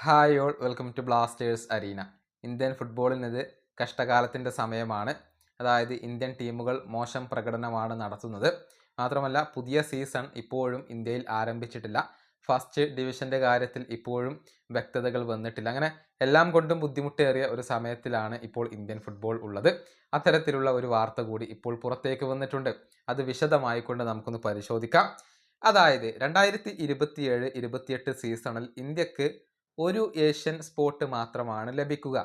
Hi all welcome to Blasters Arena. Indian ഫുട്ബോളിനിത് കഷ്ടകാലത്തിൻ്റെ സമയമാണ്. അതായത് ഇന്ത്യൻ ടീമുകൾ മോശം പ്രകടനമാണ് നടത്തുന്നത്. മാത്രമല്ല പുതിയ സീസൺ ഇപ്പോഴും ഇന്ത്യയിൽ ആരംഭിച്ചിട്ടില്ല. ഫസ്റ്റ് ഡിവിഷൻ്റെ കാര്യത്തിൽ ഇപ്പോഴും വ്യക്തതകൾ വന്നിട്ടില്ല. അങ്ങനെ എല്ലാം കൊണ്ടും ബുദ്ധിമുട്ടേറിയ ഒരു സമയത്തിലാണ് ഇപ്പോൾ ഇന്ത്യൻ ഫുട്ബോൾ ഉള്ളത്. അത്തരത്തിലുള്ള ഒരു വാർത്ത കൂടി ഇപ്പോൾ പുറത്തേക്ക് വന്നിട്ടുണ്ട്. അത് വിശദമായിക്കൊണ്ട് നമുക്കൊന്ന് പരിശോധിക്കാം. അതായത് 2027-28 സീസണിൽ ഇന്ത്യക്ക് ഒരു ഏഷ്യൻ സ്പോട്ട് മാത്രമാണ് ലഭിക്കുക.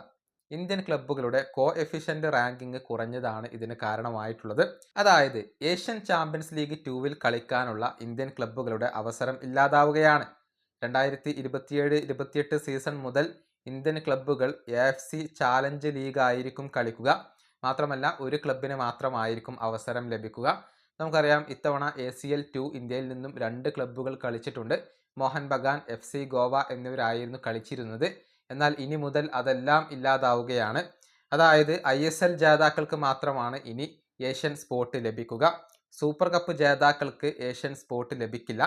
ഇന്ത്യൻ ക്ലബ്ബുകളുടെ കോഎഫിഷ്യന്റ് റാങ്കിങ് കുറഞ്ഞതാണ് ഇതിന് കാരണമായിട്ടുള്ളത്. അതായത് ഏഷ്യൻ ചാമ്പ്യൻസ് ലീഗ് 2-ൽ കളിക്കാനുള്ള ഇന്ത്യൻ ക്ലബ്ബുകളുടെ അവസരം ഇല്ലാതാവുകയാണ്. 2027-28 സീസൺ മുതൽ ഇന്ത്യൻ ക്ലബ്ബുകൾ AFC ചാലഞ്ച് ലീഗ് ആയിരിക്കും കളിക്കുക. മാത്രമല്ല ഒരു ക്ലബിന് മാത്രമായിരിക്കും അവസരം ലഭിക്കുക. നമുക്കറിയാം ഇത്തവണ ACL 2 ഇന്ത്യയിൽ നിന്നും 2 ക്ലബ്ബുകൾ കളിച്ചിട്ടുണ്ട്. മോഹൻ ബഗാൻ, FC ഗോവ എന്നിവരായിരുന്നു കളിച്ചിരുന്നത്. എന്നാൽ ഇനി മുതൽ അതെല്ലാം ഇല്ലാതാവുകയാണ്. അതായത് ISL ജേതാക്കൾക്ക് മാത്രമാണ് ഇനി ഏഷ്യൻ സ്പോട്ട് ലഭിക്കുക. സൂപ്പർ കപ്പ് ജേതാക്കൾക്ക് ഏഷ്യൻ സ്പോട്ട് ലഭിക്കില്ല.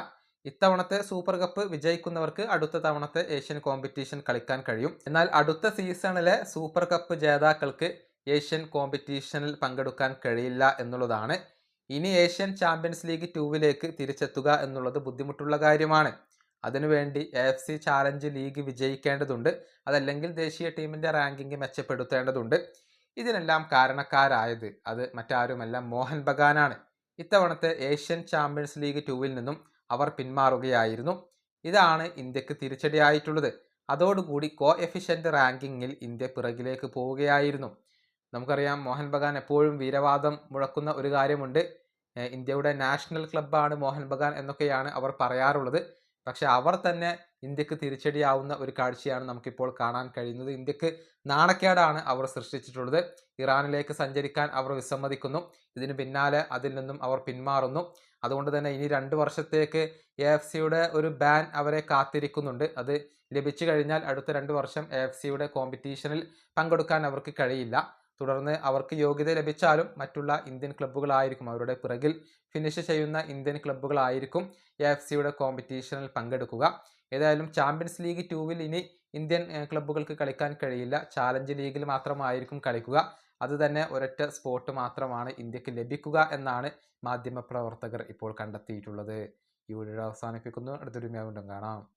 ഇത്തവണത്തെ സൂപ്പർ കപ്പ് വിജയിക്കുന്നവർക്ക് അടുത്ത തവണത്തെ ഏഷ്യൻ കോമ്പറ്റീഷൻ കളിക്കാൻ കഴിയും. എന്നാൽ അടുത്ത സീസണിലെ സൂപ്പർ കപ്പ് ജേതാക്കൾക്ക് ഏഷ്യൻ കോമ്പറ്റീഷനിൽ പങ്കെടുക്കാൻ കഴിയില്ല എന്നുള്ളതാണ്. ഇനി ഏഷ്യൻ ചാമ്പ്യൻസ് ലീഗ് 2-ലേക്ക് തിരിച്ചെത്തുക എന്നുള്ളത് ബുദ്ധിമുട്ടുള്ള കാര്യമാണ്. അതിനുവേണ്ടി AFC ചാലഞ്ച് ലീഗ് വിജയിക്കേണ്ടതുണ്ട്. അതല്ലെങ്കിൽ ദേശീയ ടീമിൻ്റെ റാങ്കിങ് മെച്ചപ്പെടുത്തേണ്ടതുണ്ട്. ഇതിനെല്ലാം കാരണക്കാരായത് അത് മറ്റാരുമല്ല മോഹൻ ബഗാനാണ്. ഇത്തവണത്തെ ഏഷ്യൻ ചാമ്പ്യൻസ് ലീഗ് 2-ൽ നിന്നും അവർ പിന്മാറുകയായിരുന്നു. ഇതാണ് ഇന്ത്യക്ക് തിരിച്ചടിയായിട്ടുള്ളത്. അതോടുകൂടി കോഎഫിഷ്യന്റ് റാങ്കിങ്ങിൽ ഇന്ത്യ പിറകിലേക്ക് പോവുകയായിരുന്നു. നമുക്കറിയാം മോഹൻ ബഗാൻ എപ്പോഴും വീരവാദം മുഴക്കുന്ന ഒരു കാര്യമുണ്ട്. ഇന്ത്യയുടെ നാഷണൽ ക്ലബ്ബാണ് മോഹൻ ബഗാൻ എന്നൊക്കെയാണ് അവർ പറയാറുള്ളത്. പക്ഷെ അവർ തന്നെ ഇന്ത്യക്ക് തിരിച്ചടിയാവുന്ന ഒരു കാഴ്ചയാണ് നമുക്കിപ്പോൾ കാണാൻ കഴിയുന്നത്. ഇന്ത്യക്ക് നാണക്കേടാണ് അവർ സൃഷ്ടിച്ചിട്ടുള്ളത്. ഇറാനിലേക്ക് സഞ്ചരിക്കാൻ അവർ വിസമ്മതിക്കുന്നു. ഇതിന് പിന്നാലെ അതിൽ നിന്നും അവർ പിന്മാറുന്നു. അതുകൊണ്ട് തന്നെ ഇനി 2 വർഷത്തേക്ക് AFCയുടെ ഒരു ബാൻ അവരെ കാത്തിരിക്കുന്നുണ്ട്. അത് ലഭിച്ചു കഴിഞ്ഞാൽ അടുത്ത 2 വർഷം AFCയുടെ കോമ്പറ്റീഷനിൽ പങ്കെടുക്കാൻ അവർക്ക് കഴിയില്ല. തുടർന്ന് അവർക്ക് യോഗ്യത ലഭിച്ചാലും മറ്റുള്ള ഇന്ത്യൻ ക്ലബ്ബുകളായിരിക്കും, അവരുടെ പിറകിൽ ഫിനിഷ് ചെയ്യുന്ന ഇന്ത്യൻ ക്ലബ്ബുകളായിരിക്കും AFCയുടെ കോമ്പറ്റീഷനിൽ പങ്കെടുക്കുക. ഏതായാലും ചാമ്പ്യൻസ് ലീഗ് 2-ൽ ഇനി ഇന്ത്യൻ ക്ലബ്ബുകൾക്ക് കളിക്കാൻ കഴിയില്ല. ചാലഞ്ച് ലീഗിൽ മാത്രമായിരിക്കും കളിക്കുക. അത് തന്നെ ഒരൊറ്റ സ്പോട്ട് മാത്രമാണ് ഇന്ത്യക്ക് ലഭിക്കുക എന്നാണ് മാധ്യമപ്രവർത്തകർ ഇപ്പോൾ കണ്ടെത്തിയിട്ടുള്ളത്. ഈ വീഡിയോ അവസാനിപ്പിക്കുന്നു. അടുത്തൊരു വീണ്ടും കാണാം.